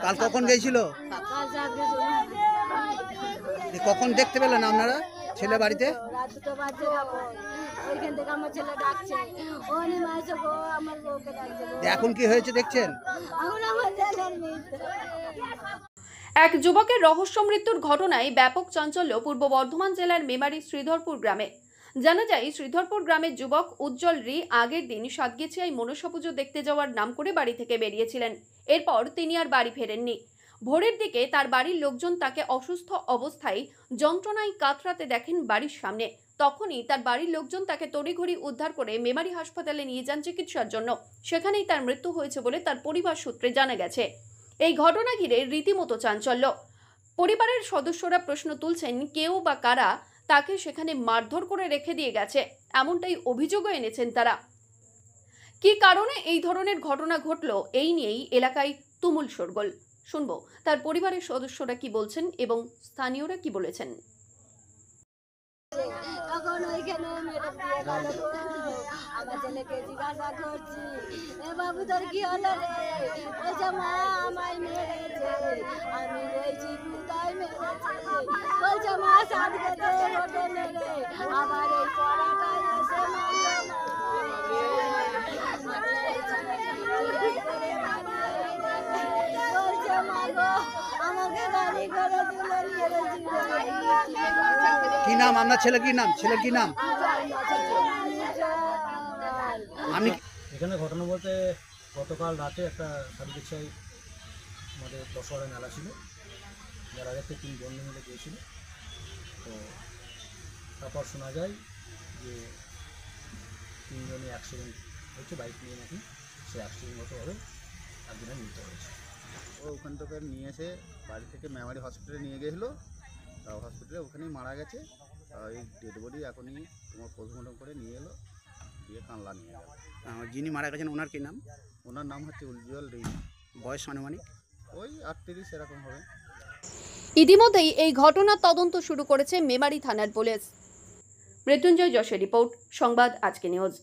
কাল কখন গিয়েছিল? কখন দেখতে পেলেন আপনারা ছেলে বাড়িতে? এখন কি হয়েছে দেখছেন? এক যুবকের রহস্য মৃত্যুর ঘটনায় ব্যাপক চাঞ্চল্য পূর্ব বর্ধমান জেলার মেমারি শ্রীধরপুর গ্রামে। জানা যায়, শ্রীধরপুর গ্রামের যুবক উজ্জ্বল রি আগের দিন সাতগেছিয়ায় মনসা পুজো দেখতে যাওয়ার নাম করে বাড়ি থেকে বেরিয়েছিলেন। এরপর তিনি আর বাড়ি ফেরেননি। ভোরের দিকে তার বাড়ির লোকজন তাকে অসুস্থ অবস্থায় যন্ত্রণায় কাতরাতে দেখেন বাড়ির সামনে। তখনই তার বাড়ির লোকজন তাকে তড়িঘড়ি উদ্ধার করে মেমারি হাসপাতালে নিয়ে যান চিকিৎসার জন্য। সেখানেই তার মৃত্যু হয়েছে বলে তার পরিবার সূত্রে জানা গেছে। এই ঘটনা ঘিরে রীতিমতো চাঞ্চল্য। পরিবারের সদস্যরা প্রশ্ন তুলছেন, কেউ বা কারা তাকে সেখানে মারধর করে রেখে দিয়ে গেছে, এমনটাই অভিযোগও এনেছেন তারা। কি কারণে এই ধরনের ঘটনা ঘটলো, এই নিয়েই এলাকায় তুমুল শোরগোল। শুনবো তার পরিবারের সদস্যরা কি বলছেন এবং স্থানীয়রা কি বলেছেন। তখন ওইখানে মেরে দিয়ে গেল, আমার ছেলেকে জিজ্ঞাসা করছি, এ বাবু তোর কি হলো রে? বলছে মা আমায় মেরেছে। আমি বলছি কোথায় মেরেছে? বলছে মা সাত গেছে ওঠে মেরে আবার এই পড়াটায় এসে বলছে মা গো আমাকে গাড়ি করে তুলে কি নাম আপনার ছেলে? কি নাম ছেলের? কি নাম? আমি এখানে ঘটনা বলতে গতকাল রাতে একটা সাতগেছিয়ায় আমাদের দশহরা মেলা ছিল, মেলা দেখতে 3 বন্ধু মিলে গিয়েছিল। তো তারপর শোনা যায় যে 3 জনই অ্যাক্সিডেন্ট হয়েছে বাইক নিয়ে, নাকি সে অ্যাক্সিডেন্টগতভাবে একজনের মৃত্যু হয়েছে। ও ওখান থেকে নিয়ে এসে বাড়ি থেকে মেমারি হসপিটালে নিয়ে গেছিলো, তা হসপিটালে ওখানেই মারা গেছে। এই ডেড বডি এখনই তোমার পোস্টমর্টম করে নিয়ে এলো, দিয়ে কানলা নিয়ে গেল। যিনি মারা গেছেন ওনার কি নাম? ওনার নাম হচ্ছে উজ্জ্বল রি। বয়স আনুমানিক ওই 38 এরকম হবে। ইতিমধ্যেই এই ঘটনার তদন্ত শুরু করেছে মেমারি থানার পুলিশ। মৃত্যুঞ্জয় যশের রিপোর্ট, সংবাদ আজকে নিউজ।